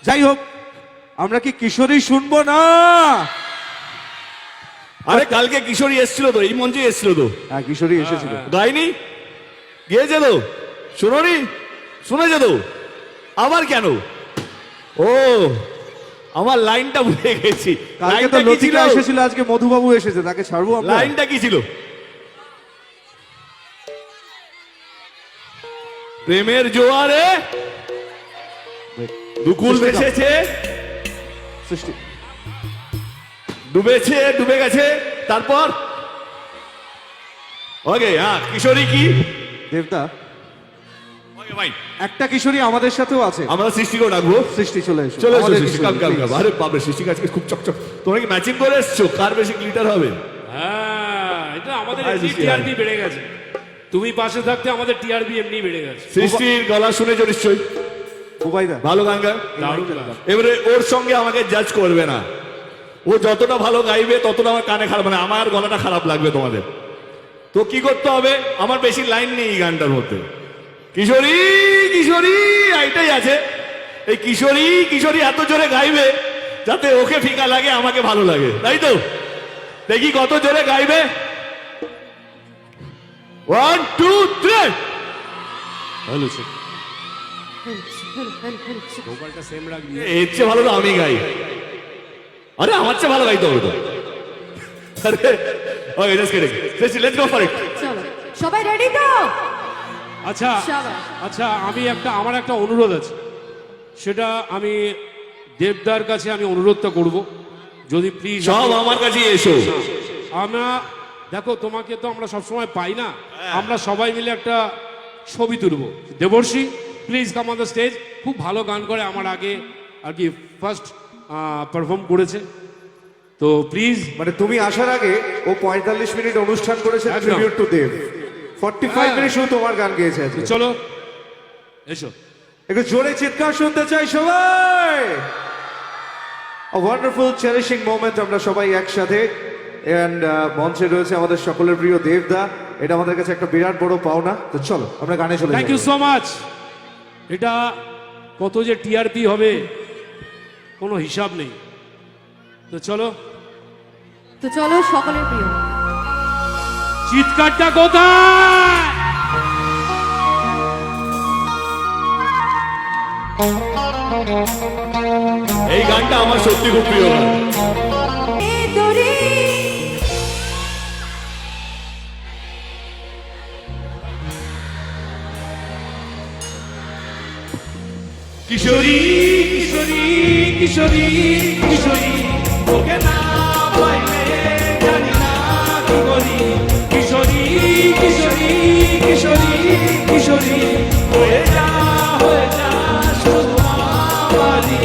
যাই হোক, আমরা কি কিশোরী শুনবো না? আরে কালকে কিশোরী এসেছিল তো, এই মঞ্চে এসেছিল তো। হ্যাঁ, কিশোরী এসেছিল। গাইনি, গিয়েছে তো, শোনোনি, শুনেছে তো, আবার কেন? ও, আমার লাইনটা ভুলে গেছি। কালকে তো লতিকা এসেছিল, আজকে মধুবাবু এসেছে, তাকে ছাড়বো আমরা? লাইনটা কি ছিল? প্রেমের জোয়ারে দুকুল ভেসেছে, সৃষ্টি ডুবেছে, ডুবে গেছে, তারপর ওকে। হ্যাঁ, কিশোরী কি দেবদা, ওকে ভাই, একটা কিশোরী আমাদের সাথেও আছে, আমরা সৃষ্টিকেও ডাকবো। সৃষ্টি চলে এসো, চলে এসো আমাদের সৃষ্টি, কিশোরী, কাম। please। আরে বাবা, সৃষ্টি আজকে খুব চকচক। তোমরা কি ম্যাচিং করে এসছো? কার বেশি গ্লিটার হবে? হ্যাঁ, এটা আমাদের হাই, এমনি সৃষ্টি, টিআরপি বেড়ে গেছে। তুমি পাশে থাকতে আমাদের টিআরপি এমনি বেড়ে গেছে। সৃষ্টির গলা শুনেছো নিশ্চয়ই, বুবাইদা ভালো গান গায়। দারুণ গান। এবারে ওর সঙ্গে আমাকে জাজ করবে না। ও যতটা ভালো গাইবে ততটা আমার কানে খারাপ, মানে আমার গলাটা খারাপ লাগবে তোমাদের। তো কি করতে হবে? আমার বেশি লাইন নেই এই গানটার মধ্যে। কিশোরী কিশোরী এইটাই আছে। এই কিশোরী কিশোরী এত জোরে গাইবে যাতে ওকে ফিকা লাগে, আমাকে ভালো লাগে, তাই তো? দেখি কত জোরে গাইবে। 1 2 3। ভালো ছিল। ভোকালটা সেম রাখবি। এর চেয়ে ভালো তো আমি গাই। আরে আমার চেয়ে ভালো গাইতে হবে তো। আরে okay, just kidding. Let's go for it. চলো সবাই রেডি তো? আচ্ছা সবাই। আচ্ছা, আমার একটা অনুরোধ আছে। সেটা আমি দেবদার কাছে আমি অনুরোধটা করব, যদি প্লিজ সব আমার কাছে এসো। আমরা দেখো, তোমাকে তো আমরা সবসময় পাই না, আমরা সবাই মিলে একটা ছবি তুলবো। Debarshi, please come on the stage. খুব ভালো গান করে, আমার আগে আর কি ফার্স্ট পারফর্ম করেছে, তো প্লিজ। মানে তুমি আসার আগে ও 45 মিনিট অনুষ্ঠান করেছে একদম। Tribute to Dev. 45 মিনিট শুধু তোমার গান গেয়েছে আজকে। চলো এসো। একটু জোরে চিৎকার শুনতে চাই সবাই। A wonderful cherishing moment, আমরা সবাই একসাথে। এন্ড মঞ্চে রয়েছে আমাদের সকলের প্রিয় দেবদা। এটা আমাদের কাছে একটা বিরাট বড় পাওনা। তো চলো আমরা গানে চলে যাই। Thank you so much. এটা কত যে টিআরপি হবে কোনো হিসাব নেই। তো চলো, তো চলো সকলের প্রিয় চিৎকারটা কোথায়? এই গানটা আমার সত্যি খুব প্রিয় গান। এ দড়ি কিশোরী কিশোরী কিশোরী কিশোরী, ওকে না পাইলে জানি না কি করি। কিশোরী কিশোরী কিশোরী কিশোরী, হয়ে যা শুধু আমারই।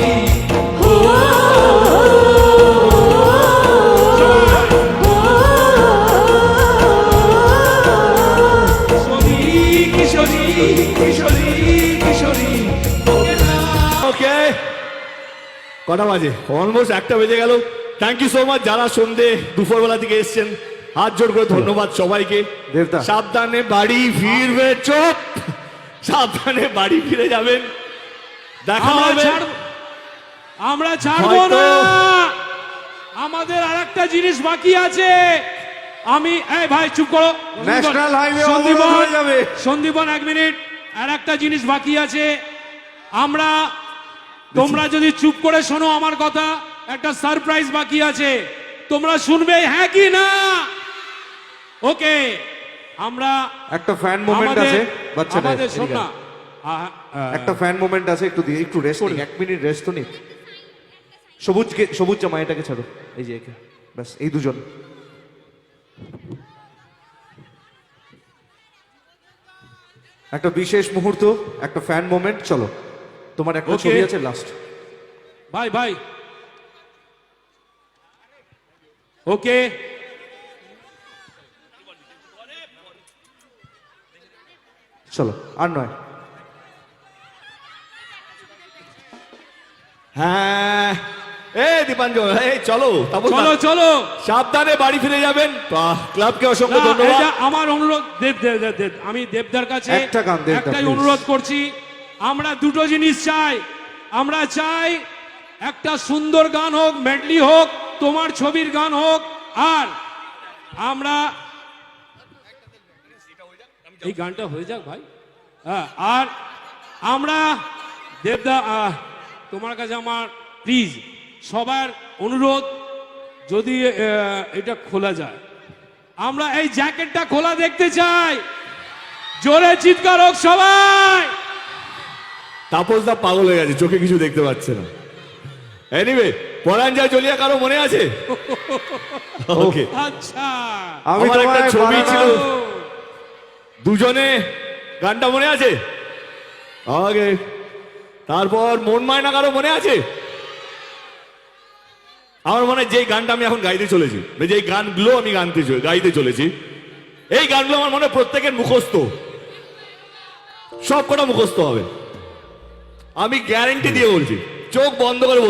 কিশোরী কিশোরী কিশোরী, ওকে না। ওকে, কটা বাজে? অলমোস্ট 1টা বেজে গেল। থ্যাংক ইউ সো মাচ যারা সন্ধে দুপুরবেলা থেকে এসছেন। হাত জোড় করে ধন্যবাদ সবাইকে। দেবদা। সাবধানে বাড়ি ফিরবে। চুপ, সাবধানে বাড়ি ফিরে যাবেন। দেখা হবে। আমরা ছাড়বো হয়তো- না। আমাদের আরেকটা জিনিস বাকি আছে। এই ভাই চুপ করো। ন্যাশনাল হাইওয়ে সন্দীপন, অবরোধ হয়ে যাবে। সন্দীপন 1 মিনিট। আর একটা জিনিস বাকি আছে। আমরা, তোমরা যদি চুপ করে শোনো আমার কথা, একটা সারপ্রাইজ বাকি আছে। তোমরা শুনবে হ্যাঁ কি না? ওকে, আমরা একটা ফ্যান মোমেন্ট আছে বাচ্চাদের। আমাদের শোন না। একটা ফ্যান মোমেন্ট আছে, একটু দিয়ে একটু রেস্ট নিই। 1 মিনিট রেস্ট তো নিই। সবুজ জামা এটাকে ছাড়ো, এই যে একে, ব্যাস এই দুজন। একটা বিশেষ মুহূর্ত, একটা ফ্যান মোমেন্ট। চলো, তোমার একটা Okay. ছবি আছে লাস্ট। ভাই ভাই, ওকে, চলো, আর নয়। হ্যাঁ, এই দীপাঞ্জন, এই চলো তারপর চলো চলো। সাবধানে বাড়ি ফিরে যাবেন। বাহ, ক্লাবকে অসংখ্য না, ধন্যবাদ। এটা আমার অনুরোধ। দেব, আমি দেবদার কাছে একটা গান, দেবদা, একটাই please। অনুরোধ করছি। আমরা দুটো জিনিস চাই। আমরা চাই একটা সুন্দর গান হোক, মেডলি হোক, তোমার ছবির গান হোক, আর আমরা এই গানটা হয়ে যাক ভাই। হ্যাঁ, আর আমরা দেবদা, তোমার কাছে আমার প্লিজ সবার অনুরোধ, যদি এটা খোলা যায়, আমরা এই জ্যাকেটটা খোলা দেখতে চাই। জোরে চিৎকার হোক সবাই। তাপসদা পাগল হয়ে গেছে, চোখে কিছু দেখতে পাচ্ছে না। এনিওয়ে, পরাণ যায় চলিয়া কারো মনে আছে? ওকে, আচ্ছা, আমি আমার একটা তোমায় ছবি বানানো- ছিল দুজনে, গানটা মনে আছে? আগে তারপর মন মায়না কারো মনে আছে? আমার মনে হয় যেই গানটা আমি এখন গাইতে চলেছি, যেই গানগুলো আমি গাইতে চলেছি, এই গানগুলো আমার মনে হয় প্রত্যেকের মুখস্থ, সব কটা মুখস্থ হবে। আমি গ্যারেন্টি দিয়ে বলছি, চোখ বন্ধ করে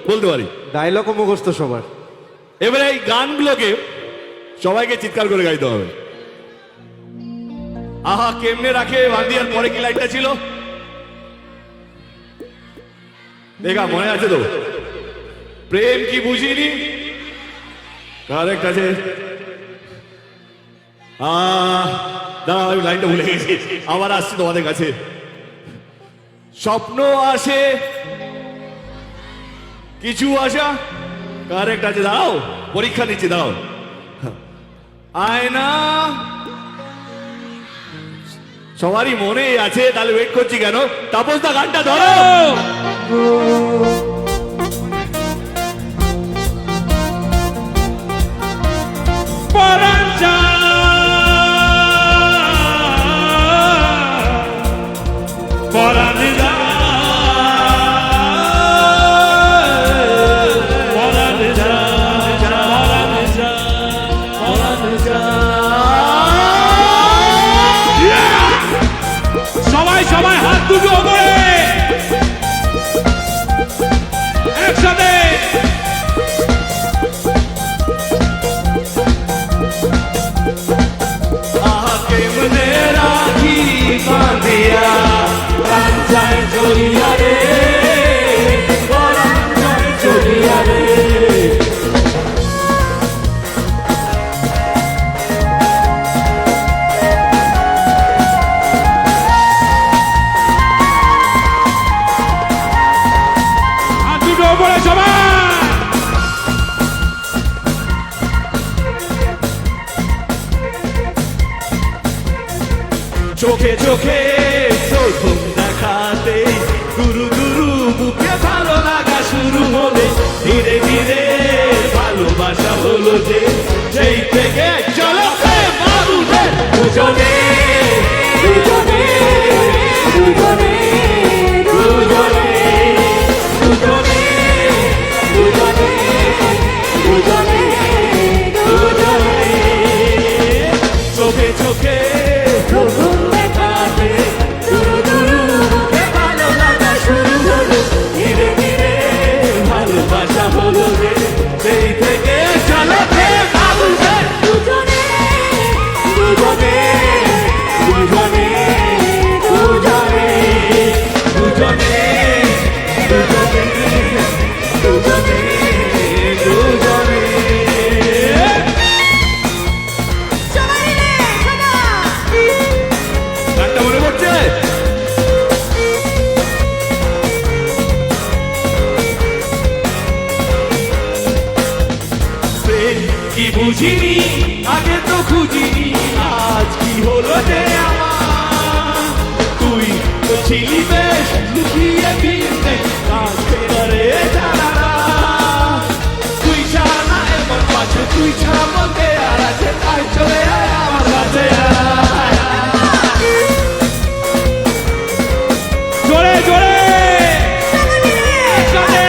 বলতে পারি। ডায়লগও মুখস্থ সবার। এবারে এই গানগুলোকে সবাইকে চিৎকার করে গাইতে হবে। আহা কেমনে রাখে বান্দিয়ার পরে কি লাইনটা ছিল দেখা মনে আছে তো? প্রেম কি বুঝিনি, কারেক্ট আছে। দাঁড়াও, আমি লাইনটা ভুলে গেছি, আবার আসছি তোমাদের কাছে। স্বপ্ন আসে কিছু আশা, কারেক্ট আছে। দাও, পরীক্ষা নিচ্ছি, দাও। আয়না সবারই মনে আছে, তাহলে ওয়েট করছি কেন? তাপসদা গানটা ধরো। পরাণ যায়, পরাণ যায়, পরাণ যায়, পরাণ যায়, পরাণ যায়। সবাই সবাই হাত দুটো ওপরে একসাথে। আহা কেমনে রাখি বাঁধিয়া, প্রাণ যায় চলিয়া রে, প্রাণ যায় চলিয়া রে। হাত দুটো ওপরে সবাই। চোখে চোখে প্রথম দেখাতে গুরু গুরু বুকে ভালো লাগা শুরু হলে, ধীরে ধীরে ভালোবাসা হলো যে, সেই থেকে চলো বাবুতে দুজনে দুজনে দুজনে দুজনে দুজনে দুজনে দুজনে দুজনে চোখে চোখে প্রথম দেখাতে দুরু দুরু বুকে ভালো লাগা শুরু হলো, ধীরে ধীরে ভালোবাসা হলো রে, সেই থেকে চলো বাবুতে দুজনে দুজনে দুজনে দুজনে দুজনে দুজনে দুজনে দুজনে। সবাই রে শোনা। গানটা মনে পড়ছে? প্রেম কি বুঝিনি, আগে তো খুঁজিনি, আজ কি হলো যে আমার? তুই তো ছিলি বেশ লুকিয়ে ফিরতে, কাঁদতে পারে জানা না। তুই ছাড়া না এমন পাচ্ছে, তুই ছাড়া বলতে আর আছে, তাই চলে আয় আমার কাছে আয়। জোরে জোরে একসাথে।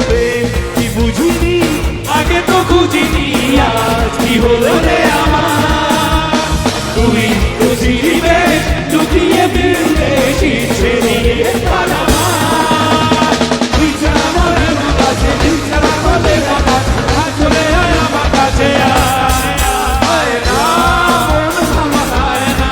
প্রেম কি বুঝিনি, আগে তো খুঁজিনি, আজ কি হলো রে আমার? তুই তো ছিলি বেশ লুকিয়ে ফিরতে, শীর্ষে নিয়ে পালা। তুই ছাড়া মনে আমার কাছে, তুই ছাড়া বলে বাবা, আজ চলে আয় আমার কাছে আয়। আয় না, মন আমার আয় না,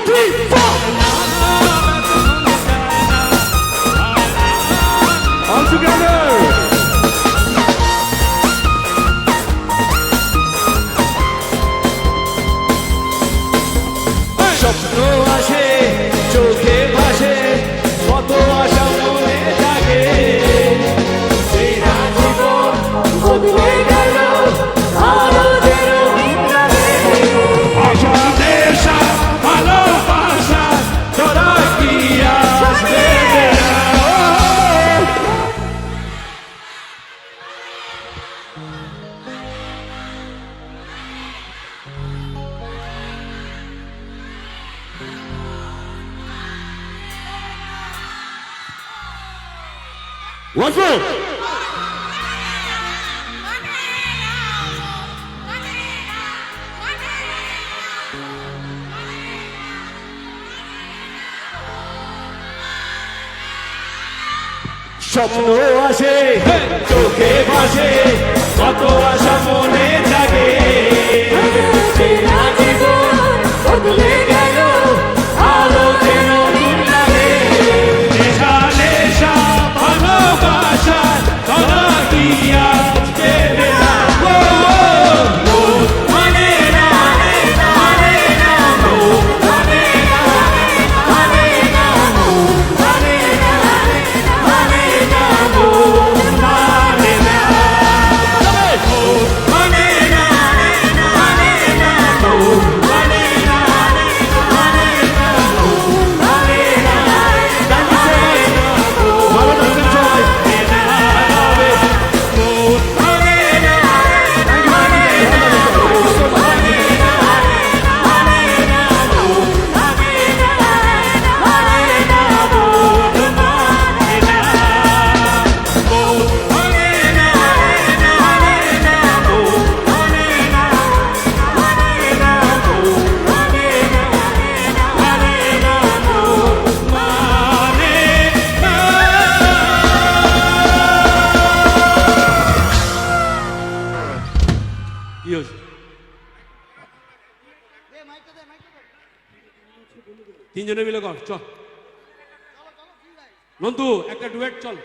3, 4. All together. স্বপ্ন আসে চোখে ভাসে কত আশা মনে জাগে সেরা জীবন বদলে গেল আরো যে রঙিন লাগে আশা নেশা ভালোবাসা তোরা কি আসবে What's up? স্বপ্ন আসে চোখে ভাসে কত আশা মনে জাগে সেরা জীবন বদলে গেল আলো যেন নীল লাগে নেশা নেশা ভালোবাসা তোরা কি আজকে বেলা মানে না মানে না মানে না মানে না মানে না মানে না মানে না মানে না মানে না মানে না মানে না মানে না ভালো থাকবেন সবাই কি হয়েছে? তিনজনে মিলে কর চল নন্দু একটা ডুয়েট চল